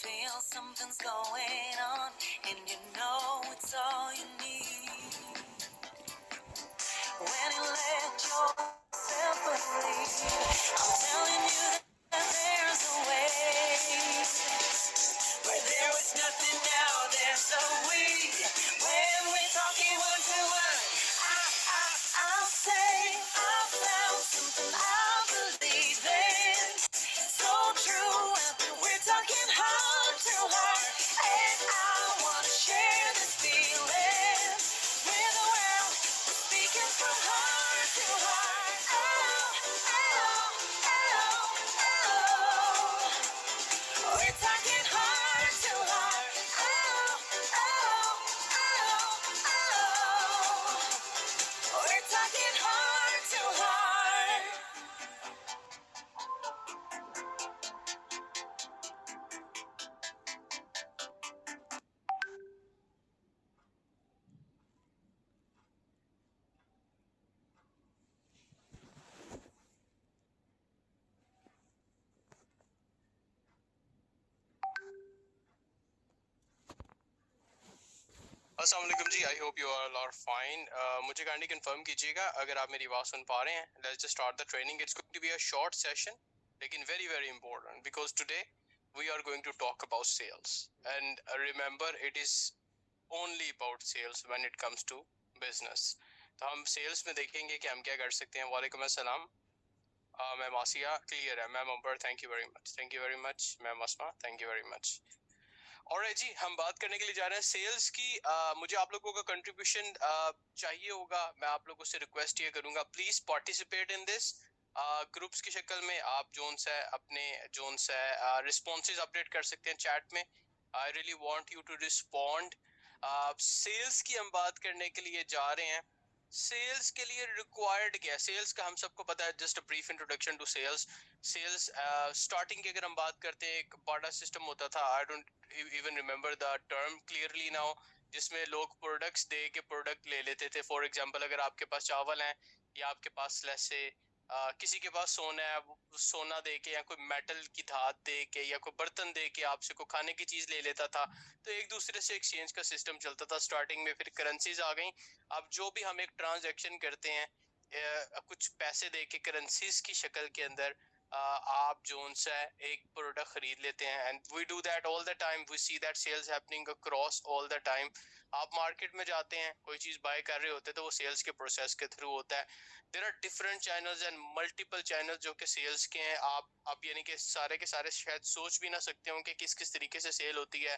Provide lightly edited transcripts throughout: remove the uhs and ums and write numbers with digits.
feel something's going on, and you know it's all you need. When you let yourself believe, I'm telling you that there's a way. Where there was nothing, now there's a we. When we're talking one to one, I'll say I found something I believe in. So true, we're talking heart to heart, and I wanna share this feeling with the world. Speaking from heart to heart. Oh, oh, oh, oh. We're talking heart to heart. Oh, oh, oh, oh. We're talking heart to heart. अस्सलाम वालेकुम जी, I hope you all are fine. मुझे kindly confirm कीजिएगा अगर आप मेरी आवाज़ सुन पा रहे हैं। Let's just start the training. It's going to be a short session, लेकिन very very important, because today we are going to talk about sales and remember it is only about sales when it comes to business. तो हम sales में देखेंगे कि हम क्या कर सकते हैं। वालेकुम अस्सलाम। मैम आसिया क्लियर है। Ma'am Ambar thank you very much, thank you very much. Ma'am Asma thank you very much. और जी हम बात करने के लिए जा रहे हैं सेल्स की। मुझे आप लोगों का कंट्रीब्यूशन चाहिए होगा। मैं आप लोगों से रिक्वेस्ट ये करूंगा, please participate in this groups की शक्ल में। आप जोन सा अपने जोन सा रिस्पॉन्सेज अपडेट कर सकते हैं चैट में। I really want you to respond. Sales की हम बात करने के लिए जा रहे हैं। सेल्स के लिए रिक्वायर्ड क्या है? सेल्स का हम सबको पता है। Just a brief introduction to sales. Sales starting की अगर हम बात करते हैं, एक बाटा सिस्टम होता था। I don't even remember the term clearly now, जिसमें लोग प्रोडक्ट्स दे के प्रोडक्ट ले लेते थे। फॉर एग्जांपल, अगर आपके पास चावल है या आपके पास लेसे किसी के पास सोना है, वो सोना दे के या कोई मेटल की धात दे के या कोई बर्तन दे के आपसे कोई खाने की चीज ले लेता था। तो एक दूसरे से एक्सचेंज का सिस्टम चलता था स्टार्टिंग में। फिर करेंसीज आ गई। अब जो भी हम एक ट्रांजैक्शन करते हैं कुछ पैसे दे के करेंसीज की शक्ल के अंदर, आप जोन सा एक प्रोडक्ट खरीद लेते हैं। And we do that all the time. We see that sales happening across all the time. आप मार्केट में जाते हैं, कोई चीज बाय कर रहे होते हैं, तो वो सेल्स के प्रोसेस के थ्रू होता है। There are different channels and multiple channels जो कि सेल्स के हैं। आप यानी कि सारे के सारे शायद सोच भी ना सकते हो कि किस किस तरीके से सेल होती है।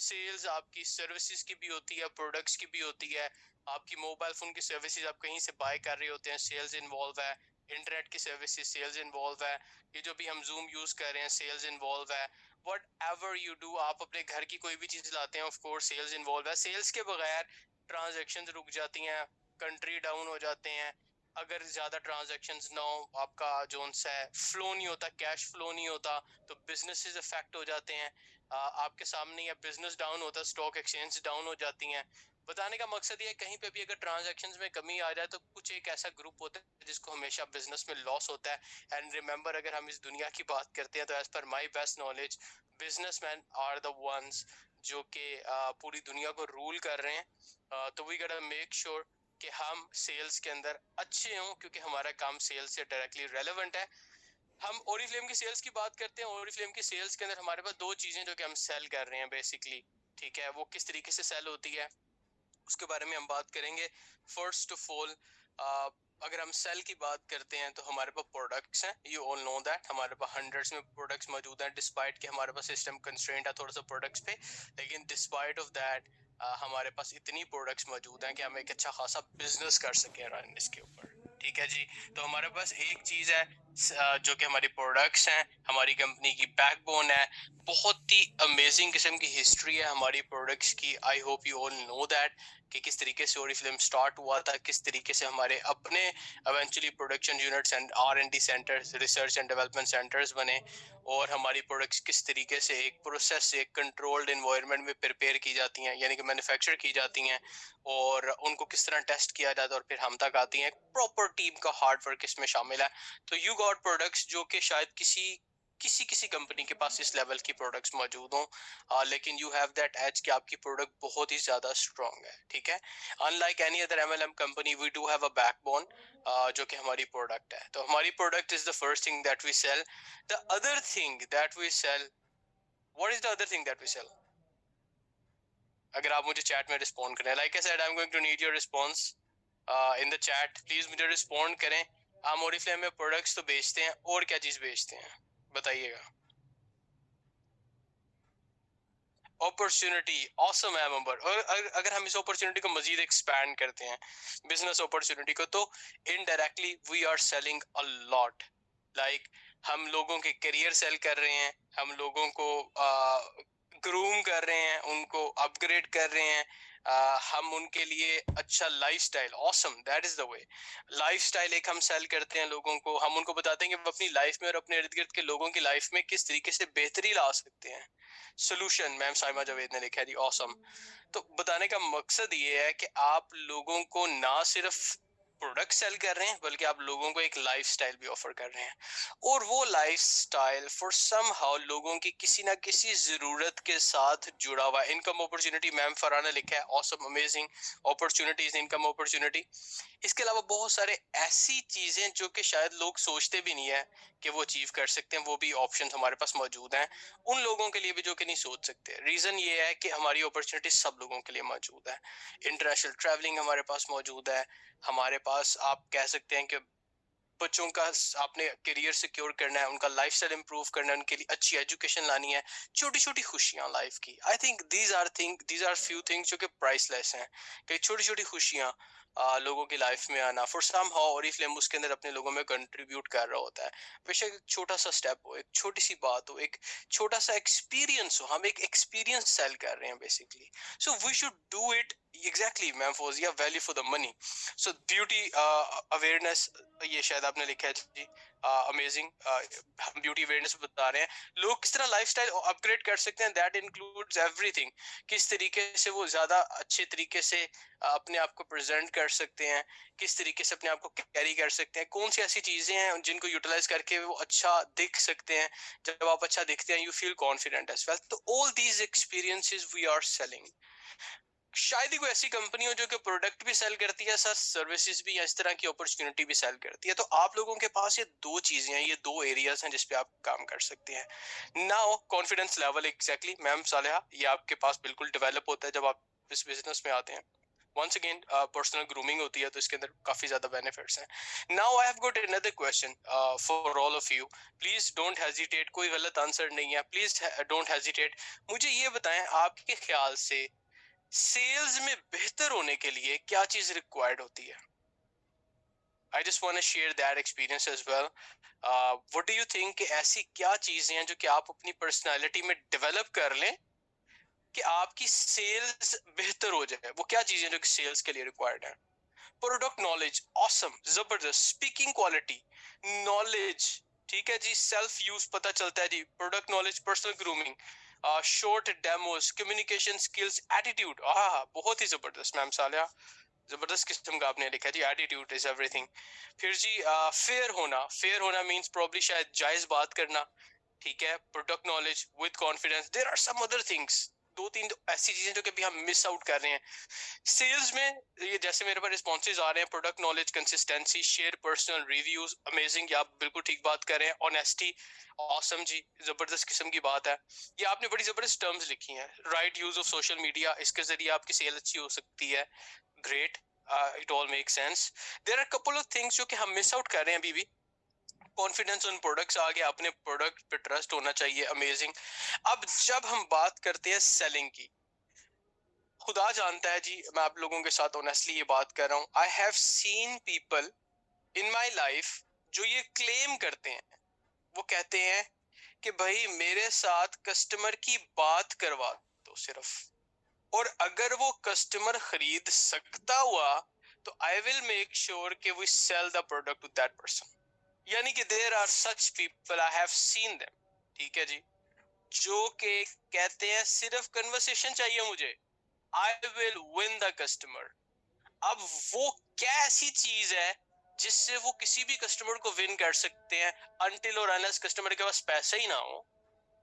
सेल्स आपकी सर्विसेज की भी होती है, प्रोडक्ट्स की भी होती है। आपकी मोबाइल फोन की सर्विसेज आप कहीं से बाय कर रहे होते हैं, सेल्स इन्वॉल्व है। इंटरनेट की सर्विसेज सेल्स इन्वॉल्व है। ये जो भी हम जूम यूज कर रहे हैं, सेल्स इन्वॉल्व है। वट एवर यू डू, आप अपने घर की कोई भी चीज लाते हैं, ऑफ कोर्स सेल्स इन्वॉल्व है। सेल्स के बगैर ट्रांजेक्शन रुक जाती हैं, कंट्री डाउन हो जाते हैं। अगर ज्यादा ट्रांजेक्शन्स ना हो, आपका जोन सा है फ्लो नहीं होता, कैश फ्लो नहीं होता, तो बिजनेसेस अफेक्ट हो जाते हैं। आपके सामने या बिजनेस डाउन होता है, स्टॉक एक्सचेंज डाउन हो जाती हैं। बताने का मकसद ये, कहीं पे भी अगर ट्रांजैक्शंस में कमी आ जाए तो कुछ एक ऐसा ग्रुप होता है जिसको हमेशा बिजनेस में लॉस होता है। एंड रिमेंबर, अगर हम इस दुनिया की बात करते हैं तो as per my best knowledge, businessman are the ones जो कि पूरी दुनिया को रूल कर रहे हैं। तो वी गोटा मेक श्योर कि हम सेल्स के अंदर अच्छे हों, क्योंकि हमारा काम सेल्स से डायरेक्टली रेलेवेंट है। हम ओरिफ्लेम की सेल्स की बात करते हैं। ओरिफ्लेम की सेल्स के अंदर हमारे पास दो चीजें जो कि हम सेल कर रहे हैं बेसिकली, ठीक है। वो किस तरीके से सेल होती है उसके बारे में हम बात करेंगे। फर्स्ट ऑफ ऑल, अगर हम सेल की बात करते हैं तो हमारे पास प्रोडक्ट्स हैं। यू ऑल नो दैट हमारे पास हंड्रेड्स में प्रोडक्ट्स मौजूद हैं। डिस्पाइट कि हमारे पास सिस्टम कंस्ट्रेंट है थोड़ा सा प्रोडक्ट्स पे, लेकिन डिस्पाइट ऑफ दैट हमारे पास इतनी प्रोडक्ट्स मौजूद हैं कि हम एक अच्छा खासा बिजनेस कर सकें रन इसके ऊपर, ठीक है जी। तो हमारे पास एक चीज है जो कि हमारी प्रोडक्ट्स हैं, हमारी कंपनी की बैकबोन है। बहुत ही अमेजिंग किस्म की हिस्ट्री है हमारी प्रोडक्ट्स की। आई hope you all know that कि किस तरीके से ओरिफ्लेम स्टार्ट हुआ था, किस तरीके से हमारे अपने eventually production units and R&D centres, research and development centres बने, और हमारी प्रोडक्ट्स किस तरीके से एक प्रोसेस से एक कंट्रोल्ड एनवायरनमेंट में प्रिपेयर की जाती हैं, यानी कि मैन्युफैक्चर की जाती हैं, और उनको किस तरह टेस्ट किया जाता है और फिर हम तक आती हैं। प्रॉपर टीम का हार्ड वर्क इसमें शामिल है। तो यू गॉट प्रोडक्ट्स जो कि शायद किसी किसी किसी कंपनी के पास इस लेवल की प्रोडक्ट्स मौजूद हों, लेकिन यू हैव दैट एज कि आपकी प्रोडक्ट बहुत ही ज़्यादा स्ट्रॉन्ग है, ठीक है। Unlike any other MLM company we do have a backbone, जो कि हमारी प्रोडक्ट है। तो हमारी product is the first thing that we sell. The other thing that we sell, what is the other thing that we sell? अगर आप मुझे chat में रिस्पॉन्ड करें, like I said I am going to need your response in the chat, please मुझे respond करें। हम Oriflame में products तो बेचते हैं, और क्या चीज बेचते हैं बताइएगा। अपॉर्चुनिटी, ऑसम है मेंबर। और अगर हम इस अपॉर्चुनिटी को मजीद एक्सपैंड करते हैं, बिजनेस अपॉर्चुनिटी को, तो indirectly we are selling a lot. Like हम लोगों के करियर सेल कर रहे हैं, हम लोगों को ग्रूम कर रहे हैं, उनको अपग्रेड कर रहे हैं, हम उनके लिए अच्छा lifestyle, awesome, that is the way. Lifestyle एक हम सेल करते हैं लोगों को, हम उनको बताते हैं कि वो अपनी लाइफ में और अपने इर्द गिर्द के लोगों की लाइफ में किस तरीके से बेहतरी ला सकते हैं। सोल्यूशन, मैम साइमा जावेद ने लिखा है जी, ऑसम। तो बताने का मकसद ये है कि आप लोगों को ना सिर्फ प्रोडक्ट सेल कर रहे हैं, बल्कि आप लोगों को एक लाइफस्टाइल भी ऑफर कर रहे हैं। और वो लाइफस्टाइल फॉर सम हाउ लोगों की किसी ना किसी जरूरत के साथ जुड़ा हुआ है। इनकम अपॉर्चुनिटी, मैम फरहान ने लिखा है, awesome, amazing opportunities, income opportunity. इसके अलावा बहुत सारे ऐसी चीजें जो कि शायद लोग सोचते भी नहीं है कि वो अचीव कर सकते हैं, वो भी ऑप्शन हमारे पास मौजूद हैं उन लोगों के लिए भी जो कि नहीं सोच सकते। रीजन ये है कि हमारी अपॉर्चुनिटी सब लोगों के लिए मौजूद है। इंटरनेशनल ट्रैवलिंग हमारे पास मौजूद है, हमारे पास आप कह सकते हैं कि बच्चों का आपने करियर सिक्योर करना है, उनका लाइफस्टाइल इंप्रूव करना है, उनके लिए अच्छी एजुकेशन लानी है, छोटी छोटी खुशियां लाइफ की। I think these are few things जो कि प्राइसलेस हैं, कि छोटी छोटी खुशियां लोगों की लाइफ में आना, फॉर सम हाउ ओरिफ्लेम उसके अंदर अपने लोगों में कंट्रीब्यूट कर रहा होता है। बेशक एक छोटा सा स्टेप हो, एक छोटी सी बात हो, एक छोटा सा एक्सपीरियंस हो, हम एक एक्सपीरियंस सेल कर रहे हैं basically. So we should do it exactly ma'am, Fauzia, value for the money. So beauty awareness, ये शायद आपने लिखा है जी, अमेजिंग। हम ब्यूटी अवेयरनेस बता रहे हैं लोग किस तरह लाइफस्टाइल अपग्रेड कर सकते हैं, दैट इंक्लूड्स एवरीथिंग। किस तरीके से वो ज्यादा अच्छे तरीके से अपने आप को प्रेजेंट कर सकते हैं, किस तरीके से अपने आप को कैरी कर सकते हैं, कौन सी ऐसी चीजें हैं जिनको यूटिलाइज करके वो अच्छा दिख सकते हैं। जब आप अच्छा दिखते हैं, you feel confident as well. तो all these experiences we are selling. शायद ही कोई ऐसी कंपनी हो जो कि प्रोडक्ट भी सेल करती है, सर सर्विसेज भी, या इस तरह की अपॉर्चुनिटी भी सेल करती है। तो आप लोगों के पास ये दो चीजें हैं, ये दो एरियाज हैं जिस पे आप काम कर सकते हैं। Now confidence level, exactly ma'am Saleha, ये आपके पास बिल्कुल डेवलप होता है जब आप इस बिजनेस में आते हैं। वंस अगेन पर्सनल ग्रूमिंग होती है, तो इसके अंदर काफी ज्यादा बेनिफिट्स हैं। Now I have got another question for all of you, please don't hesitate, कोई गलत आंसर नहीं है, प्लीज डोंट हेजिटेट। मुझे ये बताएं, आपके ख्याल से सेल्स में बेहतर होने के लिए क्या चीज रिक्वायर्ड होती है? I just want to share that experience as well. What do you think कि ऐसी क्या चीजें हैं जो कि आप अपनी पर्सनालिटी में डेवलप कर लें कि आपकी सेल्स बेहतर हो जाए? वो क्या चीजें जो कि सेल्स के लिए रिक्वायर्ड है? प्रोडक्ट नॉलेज, ऑसम, जबरदस्त। स्पीकिंग क्वालिटी, नॉलेज, ठीक है जी। सेल्फ यूज पता चलता है जी। Product knowledge, personal grooming, short demos, communication skills, attitude, बहुत ही जबरदस्त मैम सालिया, जबरदस्त किस्म का आपने लिखा जी, एटीट्यूड इज एवरीथिंग। फिर जी फेयर होना, फेयर होना मींस प्रॉब्ली शायद जायज बात करना, ठीक है। Product knowledge with confidence, there are some other things, दो तीन ऐसी चीजें जो कि अभी हम मिस आउट कर रहे हैं सेल्स में। ये जैसे मेरे पास रिस्पॉन्सेज आ रहे हैं, product knowledge, consistency, share personal reviews, amazing, आप बिल्कुल ठीक बात कर रहे हैं। ऑनेस्टी, ऑसम जी, जबरदस्त किस्म की बात है। ये आपने बड़ी जबरदस्त टर्म्स लिखी हैं। Right use of social media, इसके जरिए आपकी सेल अच्छी हो सकती है। Great, it all make sense. There are couple of things जो कि हम मिस आउट कर रहे हैं अभी भी। कॉन्फिडेंस ऑन प्रोडक्ट्स आ गया, अपने प्रोडक्ट पे ट्रस्ट होना चाहिए, अमेजिंग। अब जब हम बात करते हैं सेलिंग की, खुदा जानता है जी, मैं आप लोगों के साथ ऑनेस्टली ये बात कर रहा हूँ, आई have seen people in my life जो ये क्लेम करते हैं, वो कहते हैं कि भाई मेरे साथ कस्टमर की बात करवा दो सिर्फ, और अगर वो कस्टमर खरीद सकता हुआ तो आई विल मेक श्योर कि we sell the product to that person. यानी कि there are such people, I have seen them, ठीक है जी, जो कि कहते हैं सिर्फ कन्वर्सेशन चाहिए मुझे, I will win the customer. अब वो क्या ऐसी चीज है जिससे वो किसी भी कस्टमर को विन कर सकते हैं अनटिल और अनलेस कस्टमर के पास पैसा ही ना हो,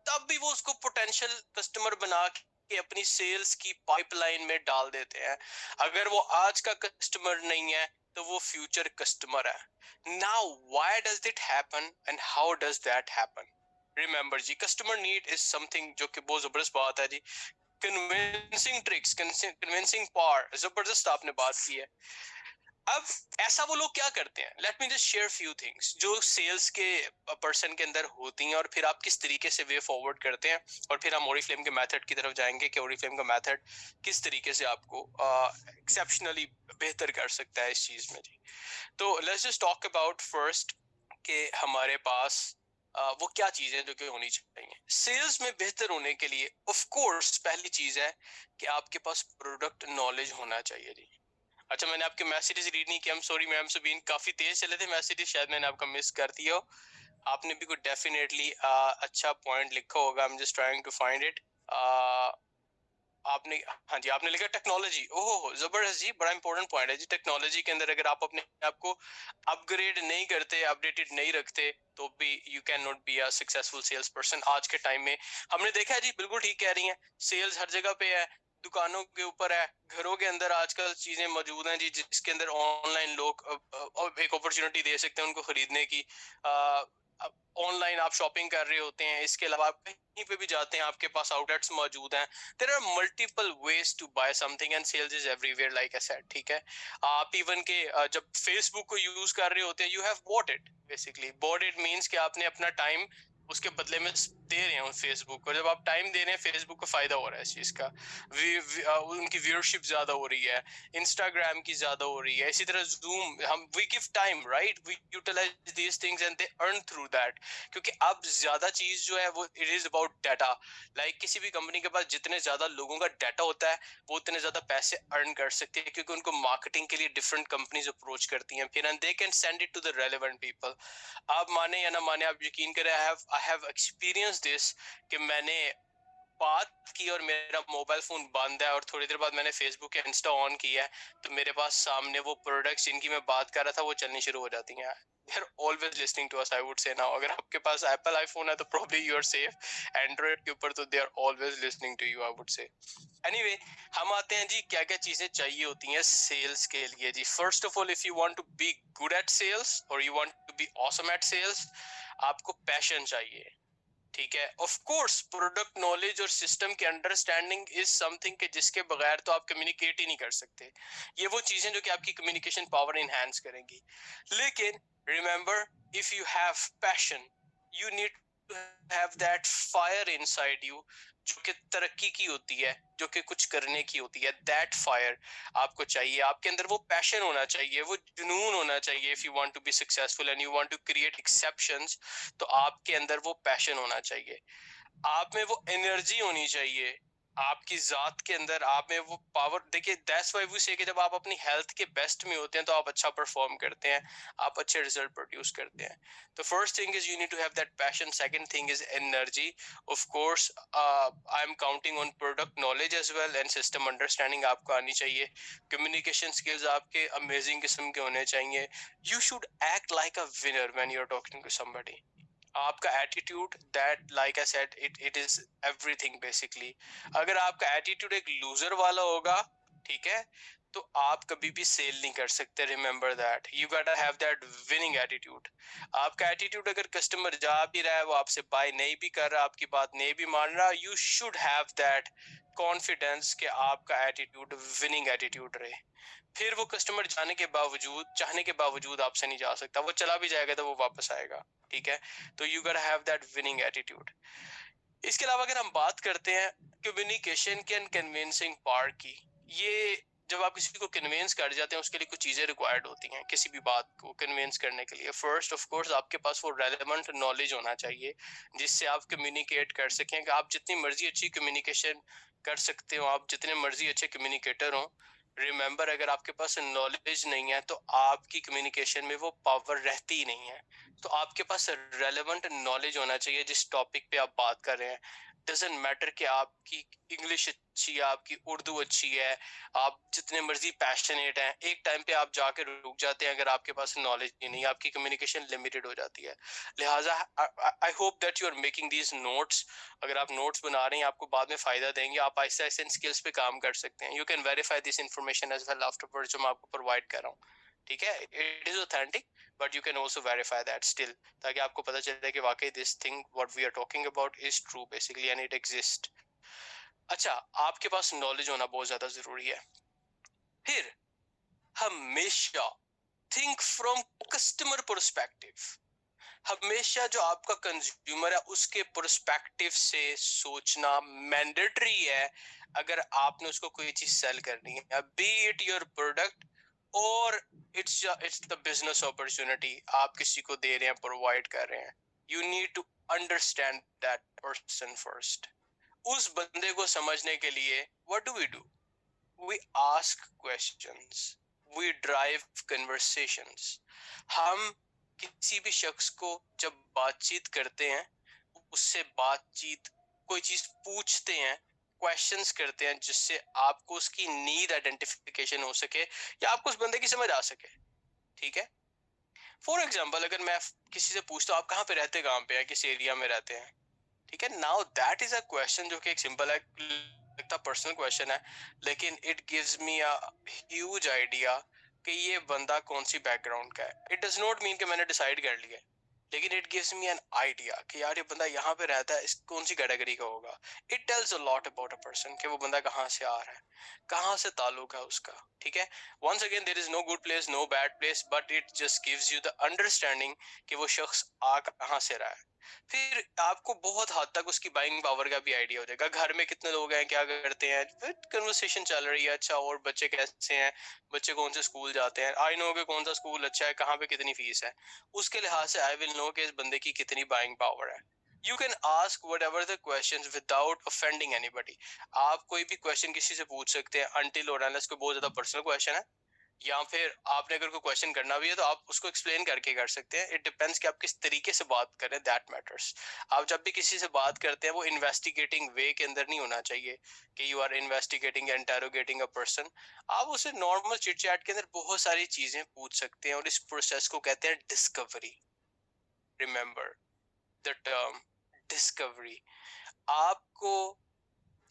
तब भी वो उसको पोटेंशियल कस्टमर बना के अपनी सेल्स की पाइपलाइन में डाल देते हैं। अगर वो आज का कस्टमर नहीं है तो वो फ्यूचर कस्टमर है। Now why does it happen and how does that happen? Remember जी, कस्टमर नीड इज समथिंग जो कि बहुत जबरदस्त बात है जी। कन्विंसिंग ट्रिक्स, कन्विंसिंग पावर, जबरदस्त आपने बात की है। अब ऐसा वो लोग क्या करते हैं, late me just share few things जो सेल्स के पर्सन के अंदर होती हैं, और फिर आप किस तरीके से वे फॉरवर्ड करते हैं, और फिर हम ओरिफ्लेम के मेथड की तरफ जाएंगे कि ओरिफ्लेम का मेथड किस तरीके से आपको एक्सेप्शनली बेहतर कर सकता है इस चीज में जी। तो let's just talk about first कि हमारे पास वो क्या चीजें जो कि होनी चाहिए सेल्स में बेहतर होने के लिए। ऑफ कोर्स पहली चीज है कि आपके पास प्रोडक्ट नॉलेज होना चाहिए जी। अच्छा, मैंने आपके मैसेजेस रीड नहीं किया, I am sorry ma'am Zubeen, काफी तेज चले थे मैसेजेस, शायद मैंने आपका मिस कर दिया हो। आपने भी कोई डेफिनेटली अच्छा पॉइंट लिखा होगा, I am just trying to find it. आपने, हाँ जी, आपने लिखा टेक्नोलॉजी। ओहो जबरदस्त जी, बड़ा इंपॉर्टेंट पॉइंट है जी। टेक्नोलॉजी के अंदर अगर आप अपने आप को अपग्रेड नहीं करते, अपडेटेड नहीं रखते, तो भी you can not be a successful sales person आज के टाइम में। हमने देखा है जी, बिल्कुल ठीक कह रही हैं, सेल्स हर जगह पे है, दुकानों के ऊपर है, घरों के अंदर आजकल चीजें मौजूद हैं जी, जिसके अंदर ऑनलाइन लोग एक अपॉर्चुनिटी दे सकते हैं उनको खरीदने की। ऑनलाइन आप शॉपिंग कर रहे होते हैं, इसके अलावा आप कहीं पे भी जाते हैं, आपके पास आउटलेट्स मौजूद हैं। There are multiple ways to buy something and sales is everywhere like I said, ठीक है। आप इवन के जब फेसबुक को यूज कर रहे होते हैं, you have bought it, basically bought it means कि आपने अपना टाइम उसके बदले में दे रहे हैं फेसबुक को। जब आप टाइम दे रहे हैं, फेसबुक को फायदा हो रहा है इस चीज का, उनकी व्यूअरशिप ज्यादा हो रही है, इंस्टाग्राम की ज्यादा हो रही है, इसी तरह जूम, हम we give time, right, we utilize these things and they earn through that. क्योंकि अब ज्यादा चीज जो है वो it is about data. Like किसी भी कंपनी के पास जितने ज्यादा लोगों का डाटा होता है, वो उतने ज्यादा पैसे अर्न कर सकते हैं, क्योंकि उनको मार्केटिंग के लिए डिफरेंट कंपनीज अप्रोच करती हैं फिर, and they can send it to the relevant people. आप माने या ना माने, आप यकीन करें, आई हैव एक्सपीरियंस दिस कि मैंने बात की और मेरा मोबाइल फोन बंद है, और थोड़ी देर बाद मैंने फेसबुक या इंस्टा ऑन किया है, तो मेरे पास सामने वो प्रोडक्ट्स जिनकी मैं बात कर रहा था वो चलनी शुरू हो जाती हैं। They are always listening to us, I would say now. अगर आपके पास एप्पल आईफोन है तो probably you are safe. Android के ऊपर तो they are always listening to you, I would say. Anyway, हम आते हैं जी क्या क्या चीजें चाहिए होती हैं सेल्स के लिए जी। First of all, if you want to be good at sales और you want to be awesome at sales, आपको पैशन चाहिए, ठीक है। ऑफ कोर्स प्रोडक्ट नॉलेज और सिस्टम की अंडरस्टैंडिंग इज समथिंग के जिसके बगैर तो आप कम्युनिकेट ही नहीं कर सकते। ये वो चीजें जो कि आपकी कम्युनिकेशन पावर इनहैंस करेंगी। लेकिन remember, if you have passion, you need to have that fire inside you, जो कि तरक्की की होती है, जो कि कुछ करने की होती है। दैट फायर आपको चाहिए, आपके अंदर वो पैशन होना चाहिए, वो जुनून होना चाहिए। If you want to be successful and you want to create exceptions, तो आपके अंदर वो पैशन होना चाहिए, आप में वो एनर्जी होनी चाहिए, आपकी जात के अंदर आप में वो पावर। देखिए दैट्स व्हाई वी से कि जब आप अपनी हेल्थ के बेस्ट में होते हैं तो आप अच्छा परफॉर्म करते हैं, आप अच्छे रिजल्ट प्रोड्यूस करते हैं। तो first thing is you need to have that passion, second thing is energy. Of course I am counting on product knowledge as well and system understanding आपको आनी चाहिए। कम्युनिकेशन स्किल्स आपके अमेजिंग किस्म के होने चाहिए। You should act like a winner when you are talking to somebody. आपका attitude, that like I said, it is everything basically. अगर आपका एटीट्यूड एक लूजर वाला होगा, ठीक है, तो आप कभी भी सेल नहीं कर सकते। Remember that, you gotta have that winning attitude. आपका एटीट्यूड, अगर कस्टमर जा भी रहा है, वो आपसे बाय नहीं भी कर रहा, आपकी बात नहीं भी मान रहा, you should have that confidence कि आपका एटीट्यूड विनिंग एटीट्यूड रहे। फिर वो कस्टमर जाने के बावजूद, चाहने के बावजूद आपसे नहीं जा सकता, वो चला भी जाएगा तो वो वापस आएगा, ठीक है। तो you gotta have that winning attitude. इसके अलावा अगर हम बात करते हैं कम्युनिकेशन की एंड कन्विंसिंग पार्ट की, ये जब आप किसी को कन्विंस कर जाते हैं, उसके लिए कुछ चीजें रिक्वायर्ड होती हैं किसी भी बात को कन्विंस करने के लिए। फर्स्ट ऑफ कोर्स आपके पास वो रेलेवेंट नॉलेज होना चाहिए जिससे आप कम्युनिकेट कर सकें। कि आप जितनी मर्जी अच्छी कम्युनिकेशन कर सकते हो, आप जितने मर्जी अच्छे कम्युनिकेटर हो, रिमेंबर अगर आपके पास नॉलेज नहीं है तो आपकी कम्युनिकेशन में वो पावर रहती ही नहीं है। तो आपके पास रेलेवेंट नॉलेज होना चाहिए जिस टॉपिक पे आप बात कर रहे हैं। डजेंट मैटर कि आपकी इंग्लिश अच्छी है, आपकी उर्दू अच्छी है, आप जितने मर्जी पैशनेट हैं, एक टाइम पे आप जाके रुक जाते हैं अगर आपके पास नॉलेज ही नहीं, आपकी कम्युनिकेशन लिमिटेड हो जाती है। लिहाजा I hope that you are making these notes. अगर आप नोट्स बना रहे हैं आपको बाद में फायदा देंगे, आप ऐसे ऐसे स्किल्स पे काम कर सकते हैं। You can verify this information as well afterward, जो मैं आपको प्रोवाइड कर रहा हूँ, ठीक है? It is authentic but you can also verify that still, ताकि आपको पता चले कि वाकई this thing what we are talking about is true basically and it exist. अच्छा, आपके पास नॉलेज होना बहुत ज्यादा जरूरी है। फिर हमेशा थिंक फ्रॉम कस्टमर पर्सपेक्टिव। हमेशा जो आपका कंज्यूमर है उसके पर्सपेक्टिव से सोचना मैंडेटरी है अगर आपने उसको कोई चीज सेल करनी है, बी इट योर प्रोडक्ट और इट्स द बिजनेस अपॉर्चुनिटी आप किसी को दे रहे हैं, प्रोवाइड कर रहे हैं। You need to understand that person first. उस बंदे को समझने के लिए what do? We ask questions, we drive conversations। हम किसी भी शख्स को जब बातचीत करते हैं, उससे बातचीत कोई चीज पूछते हैं, क्वेश्चंस करते हैं, जिससे आपको उसकी नीड आइडेंटिफिकेशन हो सके या आपको उस बंदे की समझ आ सके, ठीक है? फॉर एग्जाम्पल, अगर मैं किसी से पूछता हूँ आप कहाँ पे रहते, कहाँ पे है, किस एरिया में रहते हैं, ठीक है? Now that is a question जो कि एक सिंपल है, लगता पर्सनल क्वेश्चन है, लेकिन it gives me a huge idea कि ये बंदा कौन सी बैकग्राउंड का है। इट डज नॉट मीन कि मैंने डिसाइड कर लिया, लेकिन it gives me an idea कि यार ये बंदा यहाँ पे रहता है, इस कौन सी कैटेगरी का होगा। It tells a lot about a person कि वो बंदा कहाँ से आ रहा है, कहाँ से ताल्लुक है उसका, ठीक है? Once again there is no good place, no bad place, but it just gives you the understanding कि वो शख्स आ कहाँ से रहा है। फिर आपको बहुत हद तक उसकी बाइंग पावर का भी आइडिया हो जाएगा, घर में कितने लोग हैं, क्या करते हैं, फिर कन्वर्सेशन चल रही है, अच्छा और बच्चे कैसे हैं, बच्चे कौन से स्कूल जाते हैं, आई नो कि कौन सा स्कूल अच्छा है, कहाँ पे कितनी फीस है, उसके लिहाज से आई विल नो कि इस बंदे की कितनी बाइंग पावर है। You can ask what ever the question without offending anybody. आप कोई भी क्वेश्चन किसी से पूछ सकते हैं अनटिल और अनलेस कोई बहुत ज्यादा पर्सनल क्वेश्चन है, या फिर आपने अगर कोई क्वेश्चन करना भी है तो आप उसको एक्सप्लेन करके कर सकते हैं। इट डिपेंड्स कि आप किस तरीके से बात करें, दैट मैटर्स। आप जब भी किसी से बात करते हैं वो इन्वेस्टिगेटिंग वे के अंदर नहीं होना चाहिए कि you are investigating interrogating a person. आप उसे नॉर्मल चिट चैट के अंदर बहुत सारी चीजें पूछ सकते हैं और इस प्रोसेस को कहते हैं discovery. Remember the term discovery. आपको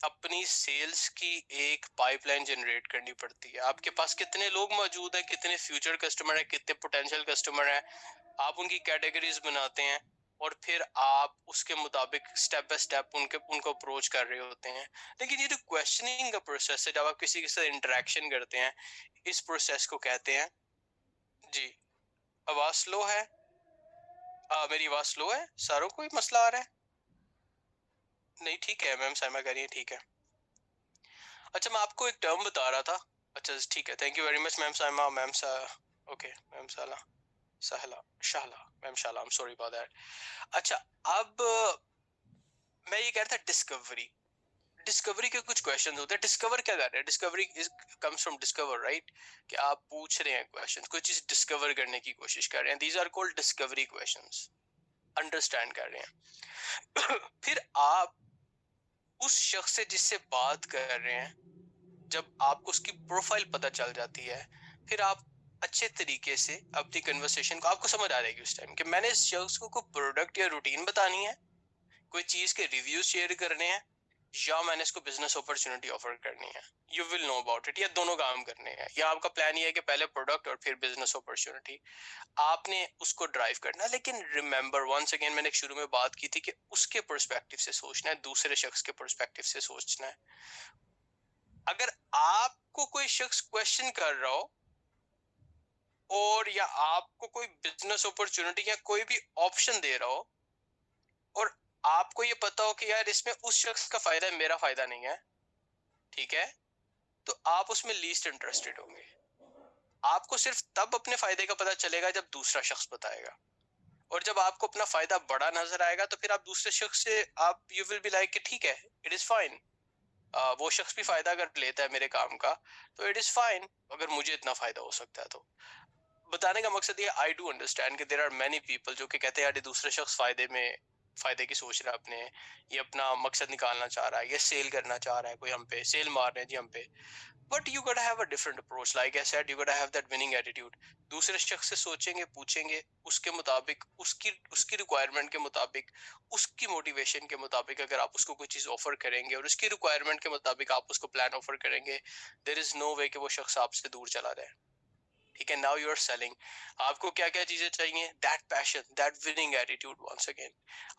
अपनी सेल्स की एक पाइपलाइन जनरेट करनी पड़ती है। आपके पास कितने लोग मौजूद हैं, कितने फ्यूचर कस्टमर हैं, कितने पोटेंशियल कस्टमर हैं, आप उनकी कैटेगरीज बनाते हैं और फिर आप उसके मुताबिक स्टेप बाय स्टेप उनको अप्रोच कर रहे होते हैं। लेकिन ये जो क्वेश्चनिंग का प्रोसेस है, जब आप किसी के साथ इंटरेक्शन करते हैं, इस प्रोसेस को कहते हैं जी। आवाज स्लो है? मेरी आवाज स्लो है? सारों कोई मसला आ रहा है? नहीं, ठीक है मैम, साइमा कह रही है ठीक है। अच्छा, मैं आपको एक टर्म बता रहा था। अच्छा ठीक है, thank you very much ma'am Saima, ma'am सा ओके मैम साला सहला शाहला मैम शाला, I am sorry about that. अच्छा, अब मैं ये कह रहा था डिस्कवरी। डिस्कवरी के कुछ क्वेश्चन होते हैं। डिस्कवर क्या कर रहे हैं? Discovery is comes from discover, right? कि आप पूछ रहे हैं क्वेश्चन, कोई चीज डिस्कवर करने की कोशिश कर रहे हैं। These are called discovery questions. Understand कर रहे हैं। फिर आप उस शख्स से जिससे बात कर रहे हैं, जब आपको उसकी प्रोफाइल पता चल जाती है, फिर आप अच्छे तरीके से अपनी कन्वर्सेशन को, आपको समझ आ जाएगी उस टाइम कि मैंने इस शख्स को कोई प्रोडक्ट या रूटीन बतानी है, कोई चीज के रिव्यू शेयर करने हैं, या मैंने इसको बिजनेस अपॉर्चुनिटी ऑफर करनी है। You will know about it, या दोनों काम करने हैं, या आपका प्लान ये है कि पहले प्रोडक्ट और फिर बिजनेस अपॉर्चुनिटी। आपने उसको ड्राइव करना है। लेकिन रिमेंबर वंस अगेन, मैंने शुरू में बात की थी कि उसके पर्सपेक्टिव से सोचना है, दूसरे शख्स के पर्सपेक्टिव से सोचना है। अगर आपको कोई शख्स क्वेश्चन कर रहा हो और या आपको कोई बिजनेस अपॉर्चुनिटी या कोई भी ऑप्शन दे रहा हो और आपको ये पता हो कि यार इसमें उस शख्स का फायदा है, मेरा फायदा नहीं है, ठीक है, तो आप उसमें लीस्ट इंटरेस्टेड होंगे। आपको सिर्फ तब अपने फायदे का पता चलेगा जब दूसरा शख्स बताएगा, और जब आपको अपना फायदा बड़ा नजर आएगा तो फिर आप दूसरे शख्स से आप यू विल बी लाइक कि ठीक है, इट इज फाइन, वो शख्स भी फायदा अगर लेता है मेरे काम का तो इट इज फाइन, अगर मुझे इतना फायदा हो सकता है तो। बताने का मकसद ये, आई डू अंडरस्टैंड कि देयर आर मेनी पीपल जो कि कहते हैं यार दूसरे शख्स फायदे में फायदे की सोच रहा है अपने, ये अपना मकसद निकालना चाह रहा है, ये सेल करना चाह रहा है, कोई हम पे सेल मार रहे हैं जी हम पे, but you gotta have a different approach, like I said you gotta have that winning attitude. दूसरे शख्स से सोचेंगे, पूछेंगे, उसके मुताबिक, उसकी उसकी रिक्वायरमेंट के मुताबिक, उसकी मोटिवेशन के मुताबिक अगर आप उसको कोई चीज ऑफर करेंगे और उसकी रिक्वायरमेंट के मुताबिक आप उसको प्लान ऑफर करेंगे, देयर इज नो वे कि वो शख्स आपसे दूर चला जाए। ठीक है, नाउ यू आर सेलिंग, आपको क्या क्या चीजें चाहिए, that passion, that winning attitude, once again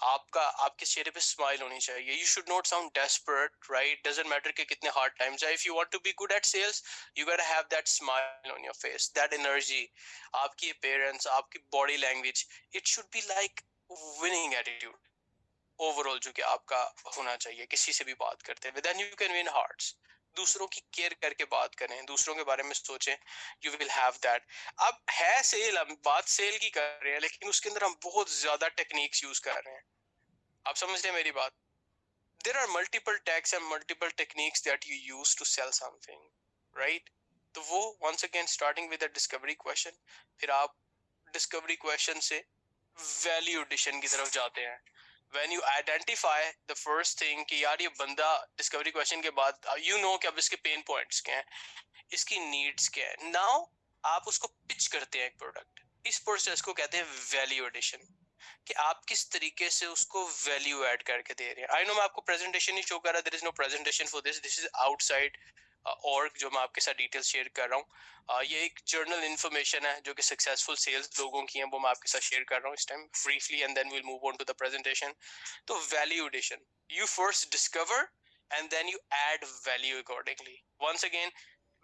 आपका, आपके चेहरे पे स्माइल होनी चाहिए, you should not sound desperate, right, doesn't matter कि कितने हार्ड टाइम्स आए, if you want to be good at sales you gotta have that smile on your face, that energy, आपकी अपीयरेंस, आपकी body language, it should be like winning attitude overall जो कि आपका होना चाहिए किसी से भी बात करते हैं, then you can win hearts. दूसरों की केयर करके बात करें, दूसरों के बारे में सोचें, यू विल हैव दैट। अब है सेल, हम बात सेल की कर रहे हैं, लेकिन उसके अंदर हम बहुत ज्यादा टेक्निक्स यूज कर रहे हैं, आप समझ रहे हैं मेरी बात। There are multiple tax and multiple techniques that you use to sell something, right. तो वो once again starting with the discovery question, फिर आप डिस्कवरी क्वेश्चन से वैल्यू एडिशन की तरफ जाते हैं। when you identify the first thing कि यार ये बंदा, डिस्कवरी क्वेश्चन के बाद you know कि अब इसके पेन पॉइंट्स क्या हैं, इसकी नीड्स क्या है, नाउ आप उसको पिच करते हैं एक प्रोडक्ट। इस प्रोसेस को कहते हैं वैल्यू एडिशन, कि आप किस तरीके से उसको वैल्यू ऐड करके दे रहे हैं। आई नो मैं आपको प्रेजेंटेशन नहीं शो कर रहा, there is no presentation for this, this is outside और जो मैं आपके साथ डिटेल्स शेयर कर रहा हूँ, ये एक जर्नल इन्फॉर्मेशन है जो कि सक्सेसफुल सेल्स लोगों की है, वो मैं आपके साथ शेयर कर रहा हूँ इस time briefly, and then will move on to the presentation. तो value addition, you first discover and then you add value accordingly. Once again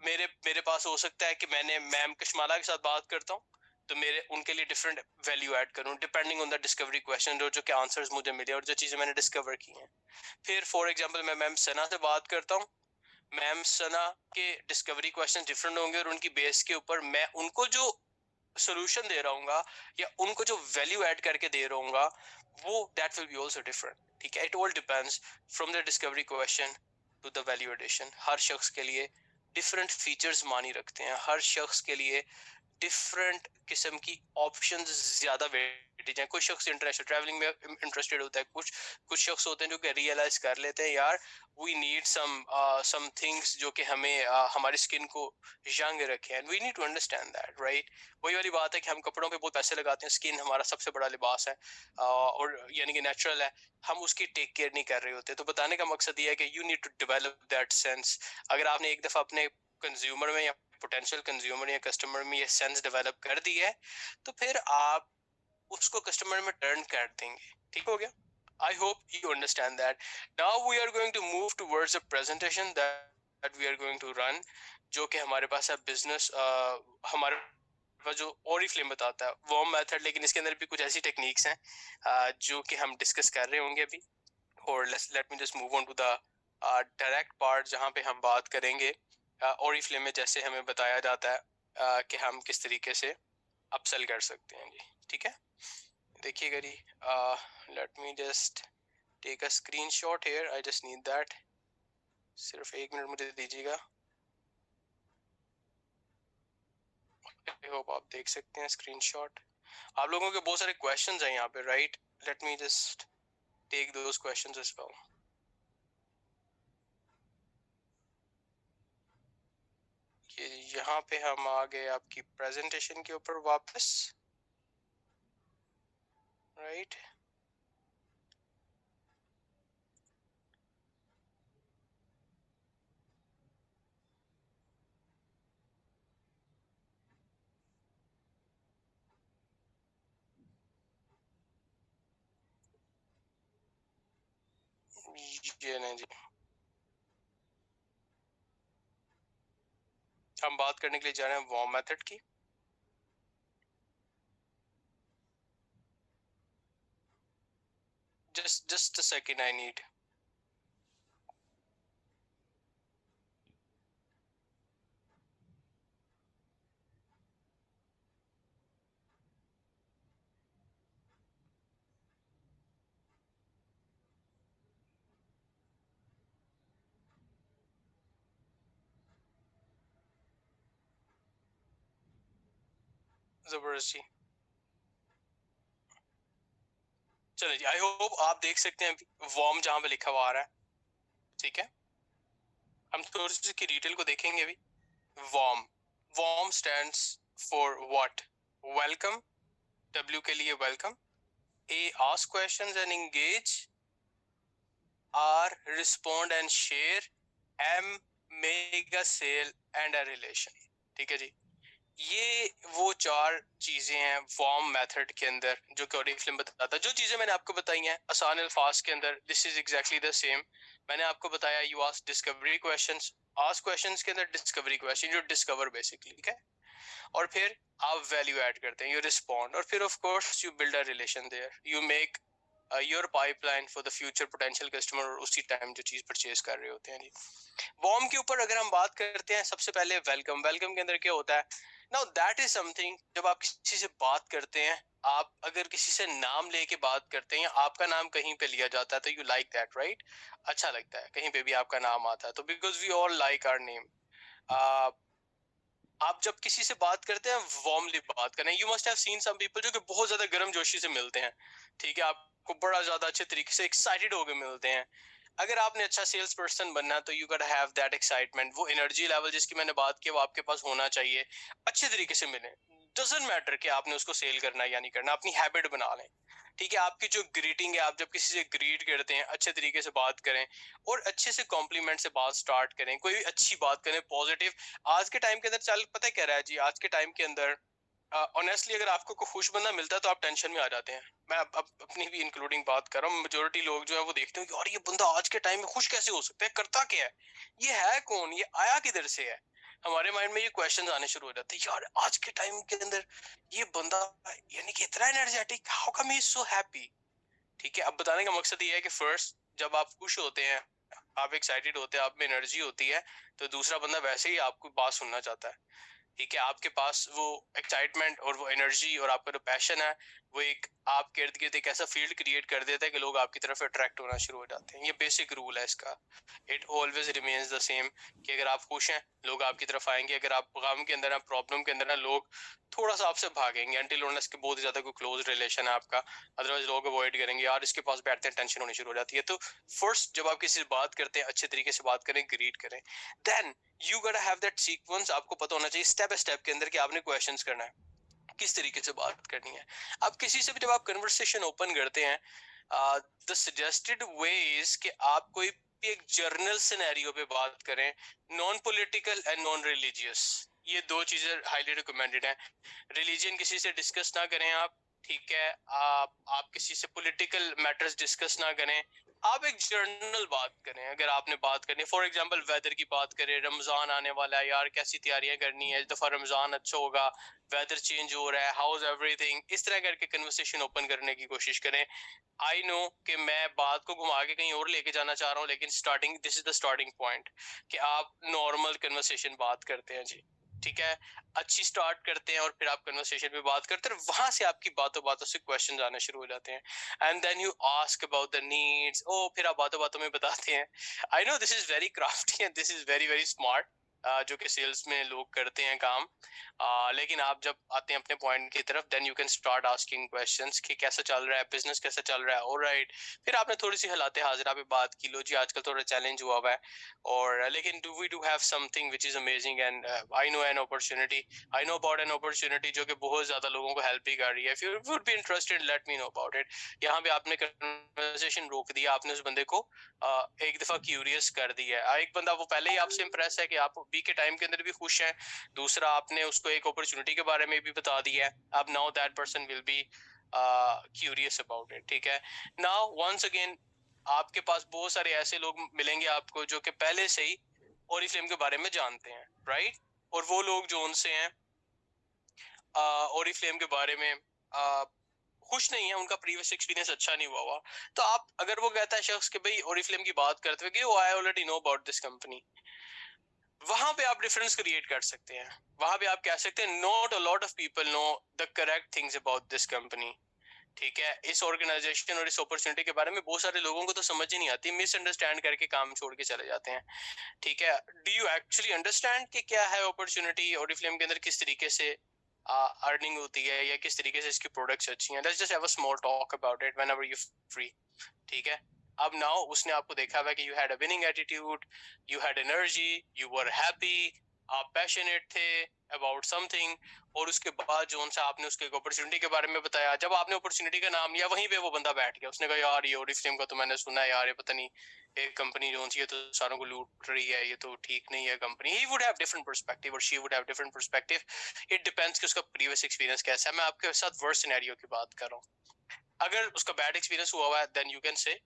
मेरे मेरे पास हो सकता है कि मैंने मैम कशमाला के साथ बात करता हूँ, तो मेरे उनके लिए डिफरेंट वैल्यू ऐड करूँ depending on the discovery question, जो जो के आंसर्स मुझे मिले और जो चीजें मैंने डिस्कवर की हैं। फिर फॉर एग्जांपल मैं मैम सना से बात करता हूँ, मैम सना के डिस्कवरी क्वेश्चन डिफरेंट होंगे और उनकी बेस के ऊपर मैं उनको जो सोल्यूशन दे रहा हूँ या उनको जो वैल्यू ऐड करके दे रहा हूँ वो that will be also different. ठीक है, it all depends from the discovery question to the value addition. हर शख्स के लिए डिफरेंट फीचर्स मानी रखते हैं, हर शख्स के लिए डिफरेंट किस्म की ऑप्शंस ज्यादा वेटेज हैं। कुछ शख्स इंटरनेशनल ट्रैवलिंग में इंटरेस्टेड होता है, कुछ शख्स होते हैं जो कि रियलाइज कर लेते हैं यार वी नीड सम थिंग्स जो कि हमें हमारी स्किन को यंग रखे, and we need to understand that, right. वही वाली बात है कि हम कपड़ों पे बहुत पैसे लगाते हैं, स्किन हमारा सबसे बड़ा लिबास है, और यानी कि नेचुरल है, हम उसकी टेक केयर नहीं कर रहे होते। तो बताने का मकसद ये है कि you need to develop that sense. अगर आपने एक दफा अपने कंज्यूमर में या पोटेंशियल कंज्यूमर या कस्टमर में ये सेंस डेवलप कर दी है, तो फिर आप उसको कस्टमर में टर्न कर देंगे। ठीक हो गया, I hope you understand that. Now we are going to move towards a presentation that we are going to run, जो कि हमारे पास है बिजनेस, हमारे पास जो ओरिफ्लेम बताता है वो मेथड, लेकिन इसके अंदर भी कुछ ऐसी टेक्निक्स हैं जो कि हम डिस्कस कर रहे होंगे अभी। और let me just move on to the direct part जहाँ पे हम बात करेंगे ओरिफ्लेम में जैसे हमें बताया जाता है कि हम किस तरीके से अपसेल कर सकते हैं जी। ठीक है, देखिएगा जी, let me just take a screenshot here, I just need that, सिर्फ एक मिनट मुझे दीजिएगा। आई होप आप देख सकते हैं स्क्रीनशॉट। आप लोगों के बहुत सारे क्वेश्चंस हैं यहाँ पे, right, let me just take those questions as well. ये यहाँ पे हम आ गए आपकी प्रेजेंटेशन के ऊपर वापस, राइट। ये नहीं जी, हम बात करने के लिए जा रहे हैं वॉर्म मेथड की। just a second, I need. जबरदस्त जी, चलो जी, आई होप आप देख सकते हैं वॉर्म जहाँ पे लिखा हुआ आ रहा है, ठीक है। हम थोड़ी सी इसकी डिटेल को देखेंगे अभी। Warm, warm stands for what? Welcome, W के लिए welcome, A ask questions and engage, R respond and share, M make a sale and a relation. ठीक है जी, ये वो चार चीजें हैं वॉर्म मेथड के अंदर जो कि ओरिफ्लेम बताता है। जो चीजें मैंने आपको बताई हैं आसान अल्फाज के अंदर, this is exactly the same. मैंने आपको बताया you ask discovery questions, ask questions के अंदर discovery question, you discover basically, ठीक है। और फिर आप वैल्यू ऐड करते हैं, यू रिस्पॉन्ड, और फिर of course you build a relation there, you make your pipeline for the future potential customer, और उसी टाइम जो चीज परचेज कर रहे होते हैं जी। वॉर्म के ऊपर अगर हम बात करते हैं, सबसे पहले वेलकम। वेलकम के अंदर क्या होता है? नाउ दैट इज समथिंग, जब आप किसी से बात करते हैं, आप अगर किसी से नाम लेके बात करते हैं, आपका नाम कहीं पे लिया जाता है तो यू लाइक दैट, राइट? अच्छा लगता है कहीं पे भी आपका नाम आता है तो, because we all like our name. आप जब किसी से बात करते हैं, वार्मली बात करें। You must have seen some people जो कि बहुत ज्यादा गर्म जोशी से मिलते हैं, ठीक है, आपको बड़ा ज्यादा अच्छे तरीके से एक्साइटेड होकर मिलते हैं। अगर आपने अच्छा सेल्स पर्सन बनना तो you got have that excitement, वो एनर्जी लेवल जिसकी मैंने बात की वो आपके पास होना चाहिए। अच्छे तरीके से मिले, डजंट मैटर कि आपने उसको सेल करना है या नहीं करना, अपनी हैबिट बना लें, ठीक है। आपकी जो ग्रीटिंग है, आप जब किसी से ग्रीट करते हैं, अच्छे तरीके से बात करें और अच्छे से कॉम्प्लीमेंट से बात स्टार्ट करें, कोई भी अच्छी बात करें, पॉजिटिव। आज के टाइम के अंदर चल पता है क्या रहा है जी, आज के टाइम के अंदर ऑनेस्टली अगर आपको कोई खुश बंदा मिलता है तो आप टेंशन में आ जाते हैं। मैं अब अपनी भी इंक्लूडिंग बात कर रहा हूँ, मेजोरिटी लोग जो है वो देखते हैं कि यार ये बंदा आज के टाइम में खुश कैसे हो सकता है, करता क्या है, ये है कौन, ये आया किधर से है। हमारे माइंड में ये क्वेश्चंस आने शुरू हो जाते हैं, यार आज के टाइम के अंदर ये बंदा यानी कि इतना energetic, how come he is so happy. ठीक है, अब बताने का मकसद ये है कि फर्स्ट जब आप खुश होते हैं, आप एक्साइटेड होते हैं, आप में एनर्जी होती है, तो दूसरा बंदा वैसे ही आपको बात सुनना चाहता है। ठीक है, आपके पास वो एक्साइटमेंट और वो एनर्जी और आपका जो पैशन है, वो एक आपके इर्द गिर्द एक ऐसा फील्ड क्रिएट कर देता है कि लोग आपकी तरफ अट्रैक्ट होना शुरू हो जाते हैं। ये बेसिक रूल है इसका, it always remains the same, कि अगर आप खुश हैं लोग आपकी तरफ आएंगे, अगर आप गम के अंदर हैं, प्रॉब्लम के अंदर हैं, लोग थोड़ा सा आपसे भागेंगे अनटिल अनलेस के बहुत ज्यादा कोई क्लोज रिलेशन है आपका, अदरवाइज लोग अवॉइड करेंगे, यार इसके पास बैठते हैं टेंशन होनी शुरू हो जाती है। तो फर्स्ट जब आप किसी से बात करते हैं, अच्छे तरीके से बात करें, ग्रीट करें, then you gotta have that sequence, आपको पता होना चाहिए स्टेप बाय स्टेप के अंदर कि आपने क्वेश्चंस करना है, किस तरीके से बात करनी है। अब किसी से भी जब आप कन्वर्सेशन ओपन करते हैं, द सजेस्टेड वे इज कि आप कोई भी एक जर्नल सिनेरियो पे बात करें, non political and non religious, ये दो चीजें हाईली रिकमेंडेड है। रिलीजन किसी से डिस्कस ना करें आप, ठीक है, आप किसी से पॉलिटिकल मैटर्स डिस्कस ना करें, आप एक जर्नल बात करें। अगर आपने बात करनी है, फॉर एग्जांपल वेदर की बात करें, रमजान आने वाला है यार, कैसी तैयारियां करनी है, इस दफा रमजान अच्छा होगा, वेदर चेंज हो रहा है, हाउ इज एवरीथिंग, इस तरह करके कन्वर्सेशन ओपन करने की कोशिश करें। आई नो कि मैं बात को घुमा के कहीं और लेके जाना चाह रहा हूँ, लेकिन starting, this is the starting point कि आप नॉर्मल कन्वर्सेशन बात करते हैं जी, ठीक है, अच्छी स्टार्ट करते हैं और फिर आप कन्वर्सेशन पे बात करते हैं, वहां से आपकी बातों बातों से क्वेश्चंस आने शुरू हो जाते हैं, and then you ask about the needs, ओ फिर आप बातों बातों में बताते हैं। I know this is very crafty and this is very very smart, जो कि सेल्स में लोग करते हैं काम, लेकिन आप जब आते हैं अपने पॉइंट की तरफ, then you can start asking questions कि कैसा चल रहा है बिजनेस, कैसा चल रहा है, ऑलराइट। फिर आपने थोड़ी सी हालात हाजिरा पे बात की, लो जी आजकल थोड़ा चैलेंज हुआ हुआ है, और लेकिन do we do have something which is amazing, and I know an opportunity, I know about an opportunity जो कि बहुत ज्यादा लोगों को हेल्प भी कर रही है, if you would be interested let me know about it. यहाँ पे आपने कन्वर्सेशन रोक दिया, आपने उस बंदे को एक दफा क्यूरियस कर दिया है। एक बंदा वो पहले ही आपसे इंप्रेस है कि आप अभी के टाइम के अंदर भी खुश हैं, दूसरा आपने उसको एक अपॉर्चुनिटी के बारे में भी बता दिया है, अब now that person will be curious about it, ठीक है। नाउ वंस अगेन आपके पास बहुत सारे ऐसे लोग मिलेंगे आपको जो कि पहले से ही ओरिफ्लेम के बारे में जानते हैं, राइट, और वो लोग जो उनसे हैं ओरिफ्लेम के बारे में खुश नहीं है, उनका प्रीवियस एक्सपीरियंस अच्छा नहीं हुआ, तो आप अगर वो कहता है शख्स कि भाई ओरिफ्लेम की बात करते हुए कि I already know about this company, वहां पे आप डिफरेंस क्रिएट कर सकते हैं, वहां पे आप कह सकते हैं not a lot of people know the correct things about this company, ठीक है। इस ऑर्गेनाइजेशन और इस अपॉर्चुनिटी के बारे में बहुत सारे लोगों को तो समझ ही नहीं आती, मिसअंडरस्टैंड करके काम छोड़ के चले जाते हैं, ठीक है। डू यू एक्चुअली अंडरस्टैंड कि क्या है अपॉर्चुनिटी ओरिफ्लेम के अंदर, किस तरीके से अर्निंग होती है या किस तरीके से इसकी प्रोडक्ट्स अच्छी हैं. Let's just have a small talk about it whenever you free. ठीक है. अब नाउ उसने आपको देखा हुआ कि you had a winning attitude, you had energy, you were happy, आप पैशनेट थे अबाउट समथिंग, और उसके बाद जो सा आपने उसके अपॉर्चुनिटी के बारे में बताया. जब आपने अपॉर्चुनिटी का नाम लिया वहीं पे वो बंदा बैठ गया. उसने कहा यार ये ओरिफ्लेम का तो मैंने सुना है यार, ये पता नहीं एक कंपनी जो सी है तो सारों को लूट रही है, ये तो ठीक नहीं है company. He would have different perspective और she would have different perspective. It depends कि उसका प्रीवियस एक्सपीरियंस कैसा है. मैं आपके साथ वर्स्ट सिनेरियो की बात कर रहा हूँ. अगर उसका बैड एक्सपीरियंस हुआ हुआ है then you can say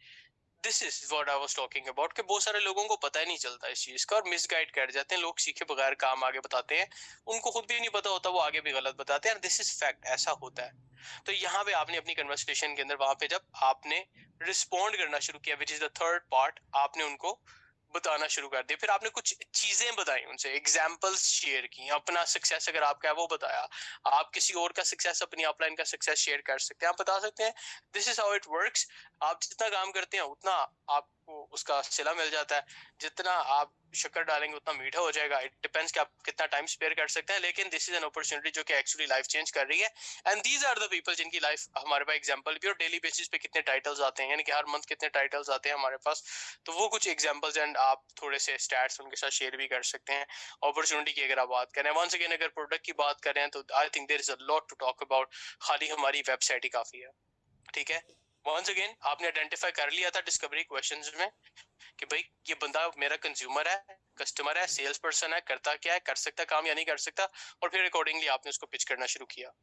this is what I was talking about, कि बहुत सारे लोगों को पता ही नहीं चलता इस चीज का और मिसगाइड कर जाते हैं. लोग सीखे बगैर काम आगे बताते हैं, उनको खुद भी नहीं पता होता, वो आगे भी गलत बताते हैं. दिस इज फैक्ट, ऐसा होता है. तो यहाँ पे आपने अपनी कन्वर्सेशन के अंदर वहां पे जब आपने रिस्पॉन्ड करना शुरू किया, which is the third part, आपने उनको बताना शुरू कर दिया. फिर आपने कुछ चीजें बताई, उनसे एग्जांपल्स शेयर की, अपना सक्सेस अगर आपका है वो बताया. आप किसी और का सक्सेस, अपनी अपलाइन का सक्सेस शेयर कर सकते हैं. आप बता सकते हैं this is how it works. आप जितना काम करते हैं उतना आपको उसका सिला मिल जाता है. जितना आप शक्कर डालेंगे उतना मीठा हो जाएगा. इट डिपेंड्स कि आप कितना टाइम स्पेयर कर सकते हैं. लेकिन दिस इज एन अपॉर्चुनिटी जो कि एक्चुअली लाइफ चेंज कर रही है. And these are the people जिनकी लाइफ हमारे पास एग्जांपल भी, और डेली बेसिस पे कितने टाइटल्स आते हैं, यानी कि हर मंथ कितने टाइटल्स आते हैं हमारे पास. तो वो कुछ एग्जांपल्स एंड आप थोड़े से स्टैट्स उनके साथ शेयर भी कर सकते हैं. अपॉर्चुनिटी की अगर आप बात करें, वंस अगेन अगर प्रोडक्ट की बात करें तो I think there is a lot to talk about. खाली हमारी वेबसाइट ही काफी है. ठीक है. वंस अगेन आपने आइडेंटिफाई कर लिया था डिस्कवरी क्वेश्चंस में कि भाई ये बंदा मेरा कंज्यूमर है, कस्टमर है, सेल्स पर्सन है, करता क्या है, कर सकता काम या नहीं कर सकता, और फिर अकॉर्डिंगली आपने उसको पिच करना शुरू किया.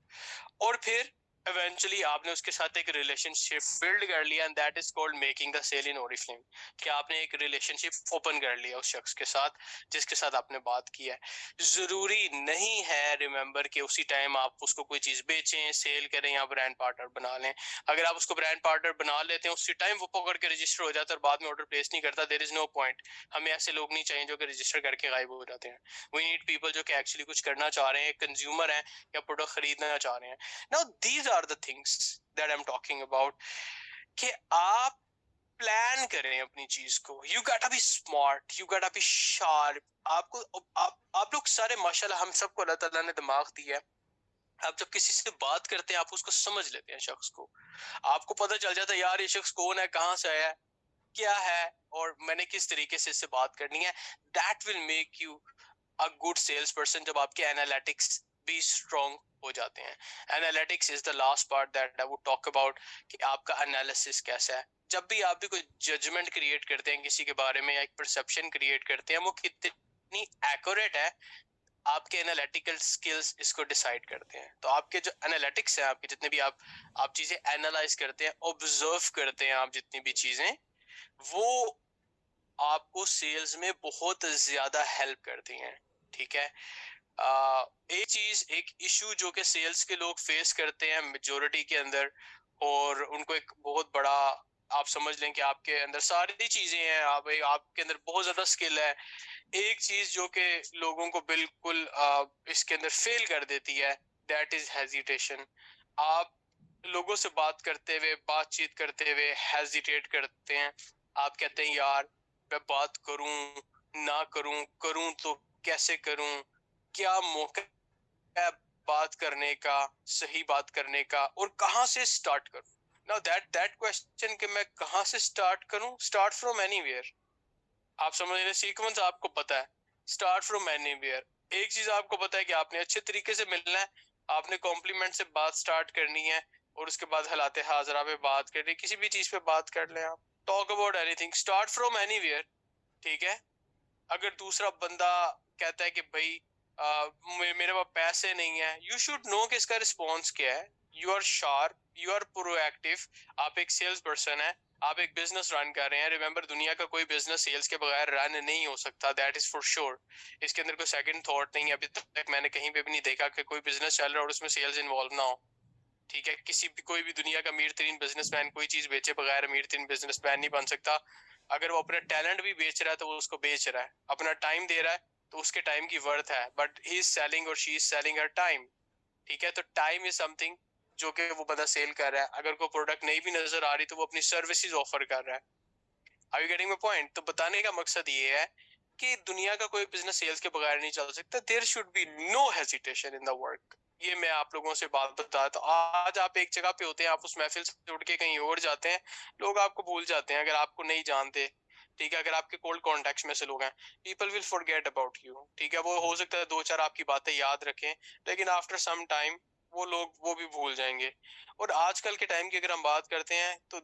और फिर इवेंचुअली आपने उसके साथ एक रिलेशनशिप बिल्ड कर लिया and that is called making the sale in Oriflame. कि आपने एक रिलेशनशिप ओपन कर लिया उस शख्स के साथ जिसके साथ आपने बात की है. जरूरी नहीं है रिमेंबर कि उसी टाइम आप उसको कोई चीज बेचें, सेल करें या ब्रांड पार्टनर बना लें. अगर आप उसको ब्रांड पार्टनर बना लेते हैं उसी टाइम वो पकड़ के रजिस्टर हो जाता है और बाद में ऑर्डर प्लेस नहीं करता, देयर इज नो पॉइंट. हमें ऐसे लोग नहीं चाहिए जो कि रजिस्टर करके गायब हो जाते हैं. वी नीड पीपल जो कि एक्चुअली कुछ करना चाह रहे हैं, कंज्यूमर हैं या प्रोडक्ट खरीदना चाह रहे हैं. Now these are the things that I'm talking about. कि आप प्लान करें अपनी चीज को. You gotta be smart, you gotta be sharp. आपको आप लोग सारे माशाल्लाह, हम सबको अल्लाह ताला ने दिमाग दिया है. आप जब किसी से बात करते हैं आप उसको समझ लेते हैं शख्स को. आपको पता चल जाता है यार ये शख्स कौन है, कहाँ से आया है, क्या है, और मैंने किस तरीके से इससे बात करनी है. That will make you a good salesperson जब आपके एनालिटिक्स भी स्ट्रॉन्ग हो जाते हैं. Analytics is the last part that I would talk about, कि आपका एनालिसिस कैसा है. जब भी आप भी कोई जजमेंट क्रिएट करते हैं किसी के बारे में या एक परसेप्शन क्रिएट करते हैं, वो कितनी एक्यूरेट है, आपके एनालिटिकल स्किल्स इसको डिसाइड करते हैं. तो आपके जो एनालिटिक्स है, आपके जितने भी आप चीजें एनालाइज करते हैं, ऑब्जर्व करते हैं, आप जितनी भी चीजें, वो आपको सेल्स में बहुत ज्यादा हेल्प करती हैं. ठीक है. एक चीज, एक इशू जो कि सेल्स के लोग फेस करते हैं मेजोरिटी के अंदर, और उनको एक बहुत बड़ा, आप समझ लें कि आपके अंदर सारी चीजें हैं, आपके अंदर बहुत ज्यादा स्किल है. एक चीज जो कि लोगों को बिल्कुल इसके अंदर फेल कर देती है, दैट इज हेजिटेशन. आप लोगों से बात करते हुए, बातचीत करते हुए हेजिटेट करते हैं. आप कहते हैं यार मैं बात करूं ना करूं, करूं तो कैसे करूं, क्या मौका है बात करने का, सही बात करने का, और कहां से स्टार्ट करूं. नाउ दैट क्वेश्चन कि मैं कहां से स्टार्ट करूं, स्टार्ट फ्रॉम एनीवेयर. आप समझ रहे, सीक्वेंस आपको पता है, स्टार्ट फ्रॉम एनीवेयर. एक चीज आपको पता है कि आपने अच्छे तरीके से मिलना है, आपने कॉम्प्लीमेंट से बात स्टार्ट करनी है, और उसके बाद हालात हाजरा पे बात करनी, किसी भी चीज पे बात कर लें आप. Talk about anything, start from anywhere. ठीक है. अगर दूसरा बंदा कहता है कि भाई मेरे पास पैसे नहीं है, यू शुड नो कि इसका रिस्पॉन्स क्या है. You are sharp, you are proactive, आप एक सेल्स पर्सन है, आप एक बिजनेस रन कर रहे हैं. रिमेंबर, दुनिया का कोई बिजनेस सेल्स के बगैर रन नहीं हो सकता, दैट इज फॉर श्योर. इसके अंदर कोई सेकंड थॉट नहीं है. अभी तक मैंने कहीं पे भी नहीं देखा कि कोई बिजनेस चल रहा है और उसमें सेल्स इन्वॉल्व ना हो. ठीक है. किसी भी, कोई भी दुनिया का अमीर तरीन बिजनेसमैन कोई चीज बेचे बगैर अमीर तरीन बिजनेसमैन नहीं बन सकता. अगर वो अपना टैलेंट भी बेच रहा है तो वो उसको बेच रहा है, अपना टाइम दे रहा है तो उसके टाइम की वर्थ है, बट ही इज सेलिंग और she is selling her time. ठीक है. तो टाइम इज समथिंग जो कि वो बंदा सेल कर रहा है. अगर कोई प्रोडक्ट नहीं भी नजर आ रही तो वो अपनी सर्विसेज ऑफर कर रहा है. Are you getting my point? तो बताने का मकसद ये है कि दुनिया का कोई बिजनेस सेल्स के बगैर नहीं चल सकता. There should be no hesitation in the work. ये मैं आप लोगों से बात बताया, तो आज आप एक जगह पे होते हैं, आप उस महफिल से उठ के कहीं और जाते हैं, लोग आपको भूल जाते हैं अगर आपको नहीं जानते। ठीक है, अगर आपके कोल्ड कॉन्टेक्ट में से लोग हैं, people will forget about you. ठीक है, वो हो सकता है दो चार आपकी बातें याद रखें, लेकिन आफ्टर सम टाइम वो लोग वो भी भूल जाएंगे। और आजकल के टाइम की अगर हम बात करते हैं, तो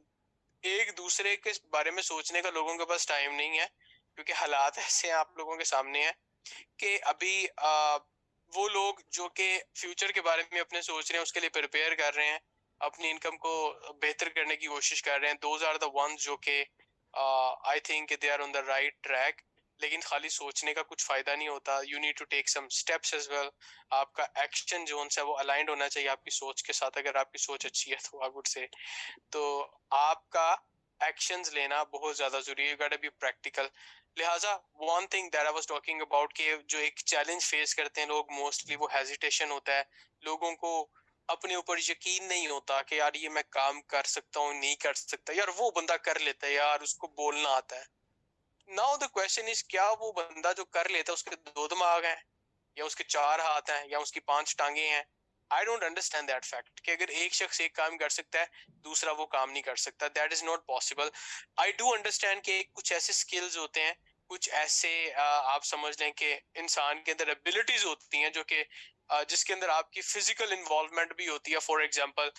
एक दूसरे के बारे में सोचने का लोगों के पास टाइम नहीं है, क्योंकि हालात ऐसे हैं आप लोगों के सामने हैं कि अभी वो लोग जो कि फ्यूचर के बारे में अपने सोच रहे हैं, उसके लिए प्रिपेयर कर रहे हैं, अपनी इनकम को बेहतर करने की कोशिश कर रहे हैं, दोज आर द वंस जो कि I think they are on the right track. लेकिन खाली सोचने का कुछ फायदा नहीं होता, you need to take some steps as well. आपका एक्शन जो है वो अलाइंड होना चाहिए आपकी सोच के साथ, अगर आपकी सोच अच्छी है तो आई वुड से। तो आपका एक्शंस लेना बहुत ज्यादा जरूरी है, you got to be practical. लिहाजा one thing that I was talking about कि जो एक चैलेंज फेस करते हैं लोग मोस्टली, वो हेजिटेशन होता है। लोगों को अपने ऊपर यकीन नहीं होता कि यार ये मैं काम कर सकता हूँ नहीं कर सकता, यार वो बंदा कर लेता है, यार उसको बोलना आता है। नाउ द क्वेश्चन इज, क्या वो बंदा जो कर लेता है उसके दो दिमाग हैं, या उसके चार हाथ हैं, या उसकी पांच टांगे हैं? I don't understand that fact कि अगर एक शख्स एक काम कर सकता है, दूसरा वो काम नहीं कर सकता। That is not possible. I do understand कि कुछ ऐसे स्किल्स होते हैं, कुछ ऐसे आप समझ लें कि इंसान के अंदर एबिलिटीज होती हैं जो कि जिसके अंदर आपकी फिजिकल इन्वॉल्वमेंट भी होती है। फॉर एग्जाम्पल,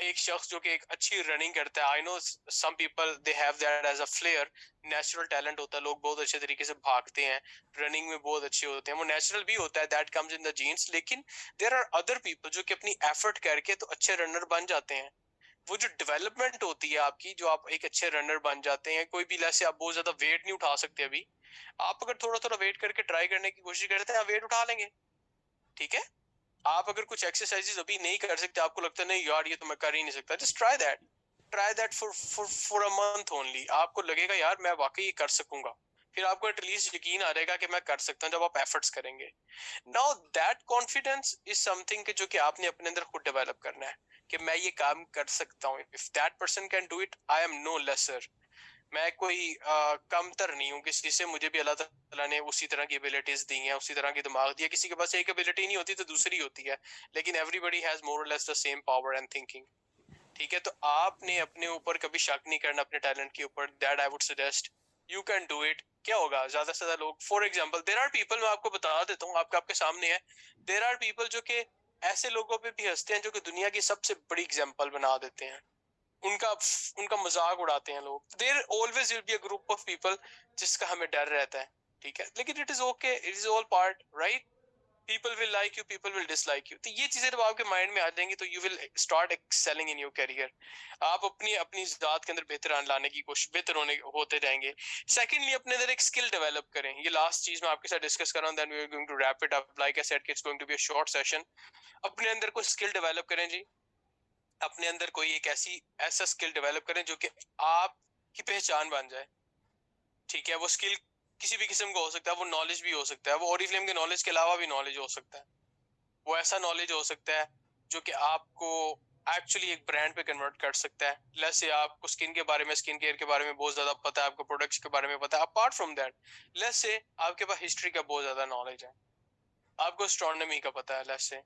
एक शख्स जो कि एक अच्छी रनिंग करता है, I know some people they have that as a flair, natural talent होता है, लोग बहुत अच्छे तरीके से भागते हैं, रनिंग में बहुत अच्छे होते हैं, वो नेचुरल भी होता है, that comes in the genes. लेकिन देयर आर अदर पीपल जो कि अपनी एफर्ट करके तो अच्छे रनर बन जाते हैं। वो जो डेवलपमेंट होती है आपकी, जो आप एक अच्छे रनर बन जाते हैं, कोई भी जैसे आप बहुत ज्यादा वेट नहीं उठा सकते अभी, आप अगर थोड़ा थोड़ा वेट करके ट्राई करने की कोशिश करते हैं, आप वेट उठा लेंगे। ठीक है, आप अगर कुछ एक्सरसाइजेस अभी नहीं कर सकते, आपको लगता है नहीं यार ये तो मैं कर ही नहीं सकता, just try that for a month only. आपको लगेगा यार मैं वाकई ये कर सकूंगा, फिर आपको एटलीस्ट यकीन आ जाएगा कि मैं कर सकता हूँ जब आप एफर्ट्स करेंगे। Now that confidence is something जो कि आपने अपने अंदर खुद डेवलप करना है, कि मैं ये काम कर सकता हूँ। If that person can do it, I am no lesser. मैं कोई कमतर नहीं हूँ किसी से, मुझे भी अल्लाह ताला ने उसी तरह की एबिलिटीज दी हैं, उसी तरह की दिमाग दिया। किसी के पास एक एबिलिटी नहीं होती तो दूसरी होती है, लेकिन एवरीबडी हैज मोर और less the same power and thinking. ठीक है, तो आपने अपने ऊपर कभी शक नहीं करना अपने टैलेंट के ऊपर। That I would suggest, you can do it. क्या होगा, ज्यादा से ज्यादा लोग, for example there are people, मैं आपको बता देता हूँ, आपके सामने है, देर आर पीपल जो कि ऐसे लोगों पे भी हंसते हैं जो कि दुनिया की सबसे बड़ी एग्जाम्पल बना देते हैं, उनका उनका मजाक उड़ाते हैं लोग। There always will be a group of people जिसका हमें डर रहता है। ठीक है, लेकिन it is okay, it is all part, right? People will like you, people will dislike you, तो ये चीजें जब आपके माइंड में आ जाएंगी तो you will start excelling in your career. आप अपनी अपनी जात के अंदर बेहतर लाने की कोशिश, बेहतर होने होते जाएंगे। सेकेंडली, अपने अंदर एक स्किल डेवलप करें। ये लास्ट चीज मैं आपके साथ डिस्कस कर रहा हूँ, then we are going to wrap it up. Like I said, it's going to be a short session. अपने अंदर कोई स्किल डेवलप करें जी, अपने अंदर कोई एक ऐसा स्किल डेवलप करें जो कि आपकी पहचान बन जाए। ठीक है, वो स्किल किसी भी किस्म का हो सकता है, वो नॉलेज भी हो सकता है, वो ओरिफ्लेम के नॉलेज के अलावा भी नॉलेज हो सकता है। वो ऐसा नॉलेज हो सकता है जो कि आपको एक्चुअली एक ब्रांड पे कन्वर्ट कर सकता है। लेट्स से आपको स्किन के बारे में, स्किन केयर के बारे में बहुत ज्यादा पता है, आपको प्रोडक्ट्स के बारे में पता है। Apart from that, let's say आपके पास हिस्ट्री का बहुत ज्यादा नॉलेज है, आपको एस्ट्रोनॉमी का पता है, लेट्स से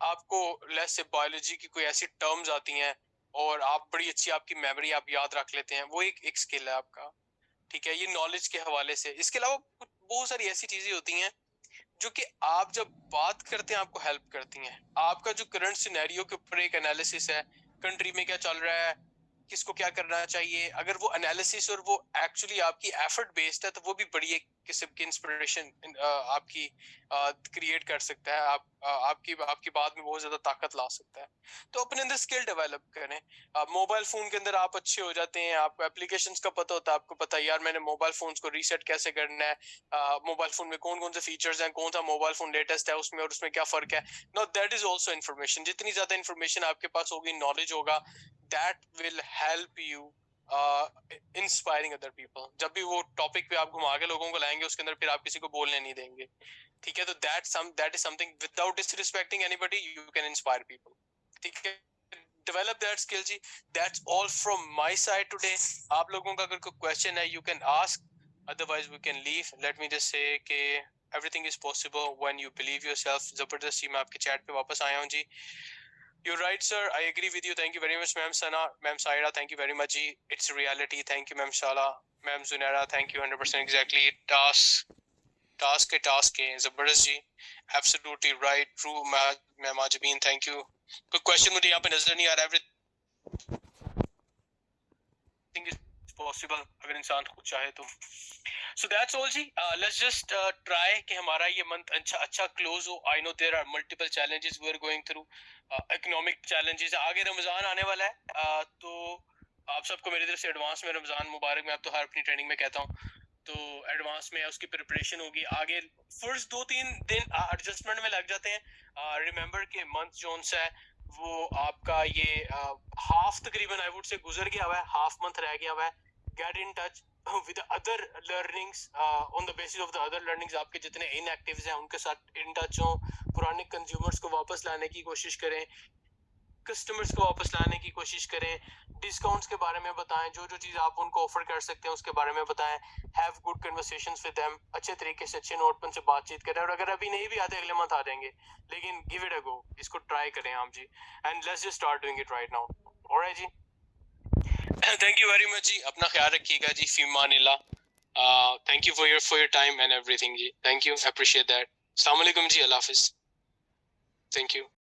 आपको, लेट्स से बायोलॉजी की कोई ऐसी टर्म्स आती हैं और आप बड़ी अच्छी, आपकी मेमोरी, आप याद रख लेते हैं, वो एक स्किल है आपका। ठीक है, ये नॉलेज के हवाले से। इसके अलावा बहुत सारी ऐसी चीजें होती हैं जो कि आप जब बात करते हैं आपको हेल्प करती हैं। आपका जो करंट सिनेरियो के ऊपर एक एनालिसिस है, कंट्री में क्या चल रहा है, किसको क्या करना चाहिए, अगर वो एनालिसिस और वो एक्चुअली आपकी एफर्ट बेस्ड है, तो वो भी बड़ी एक किस्म की इंस्पिरेशन आपकी क्रिएट कर सकता है। आपकी आपकी बात में बहुत ज्यादा ताकत ला सकता है। तो अपने अंदर स्किल डेवलप करें। मोबाइल फोन के अंदर आप अच्छे हो जाते हैं, आपको एप्लीकेशंस का पता होता है, आपको पता है यार मैंने मोबाइल फोन्स को रीसेट कैसे करना है, मोबाइल फोन में कौन कौन से फीचर्स हैं, कौन सा मोबाइल फोन लेटेस्ट है उसमें, और उसमें क्या फर्क है। No, that is also information. जितनी ज्यादा इन्फॉर्मेशन आपके पास होगी, नॉलेज होगा, that will help you inspiring other people. जब भी वो टॉपिक पे आप घुमा के लोगों को लाएंगे, उसके अंदर फिर आप किसी को बोलने नहीं देंगे। ठीक है, तो that is something, without disrespecting anybody, you can inspire people. ठीक है, डेवलप दैट स्किल जी। That's all from my side today. आप लोगों का अगर कोई क्वेश्चन है, you can ask, otherwise we can leave. Let me just say कि everything is possible when you believe yourself. जबरदस्ती मैं आपके चैट पे वापस आया हूँ जी. You're right, sir. I agree with you. Thank you very much, ma'am Sana. Ma'am Saira, thank you very much. It's a reality. Thank you, ma'am Shala. Ma'am Zunaira, thank you 100% exactly. Task है जबरदस्त जी. Absolutely right. True, ma'am Ajabeen, thank you. कोई question मुझे यहाँ पे नजर नहीं आ रहा. Everything is possible अगर इंसान खुद चाहे तो. So that's all ji. Let's just try कि हमारा ये month अच्छा close हो. I know there are multiple challenges we are going through. Economic challenges. आगे रमजान आने वाला है. तो आप सबको मेरी तरफ से एडवांस में रमजान मुबारक. मैं आप तो हर अपनी ट्रेनिंग में कहता हूँ. तो एडवांस में उसकी प्रिपरेशन होगी. आगे फर्स्ट 2-3 दिन एडजस्टमेंट में लग जाते हैं. रिमेंबर कि मंथ जोन सा है वो आपका ये हाफ तकरीबन आई वुड से गुजर गया हुआ है. हाफ मंथ रह गया हुआ है. Get in touch with the other learnings on the basis of the other learnings. आपके जितने inactives हैं उनके साथ in touch हो. पुराने consumers को वापस लाने की कोशिश करें. कस्टमर्स को वापस लाने की कोशिश करें. डिस्काउंट्स के बारे में बताएं. जो चीज़ आप उनको ऑफर कर सकते हैं उसके बारे में बताएं. Have good conversations with them. अच्छे तरीके से अच्छे नोट पर से बातचीत करें. और अगर अभी नहीं भी आते अगले मंथ आ जाएंगे. लेकिन गिव इट अ गो. इसको ट्राई करें आप जी. And let's just start doing it right now. Alright जी. Thank you very much जी. अपना ख्याल रखिएगा जी. फीमानिल्लाह. Thank you for your time and everything ji. Thank you. I appreciate that. Assalamu alaikum ji. Allah Hafiz. Thank you.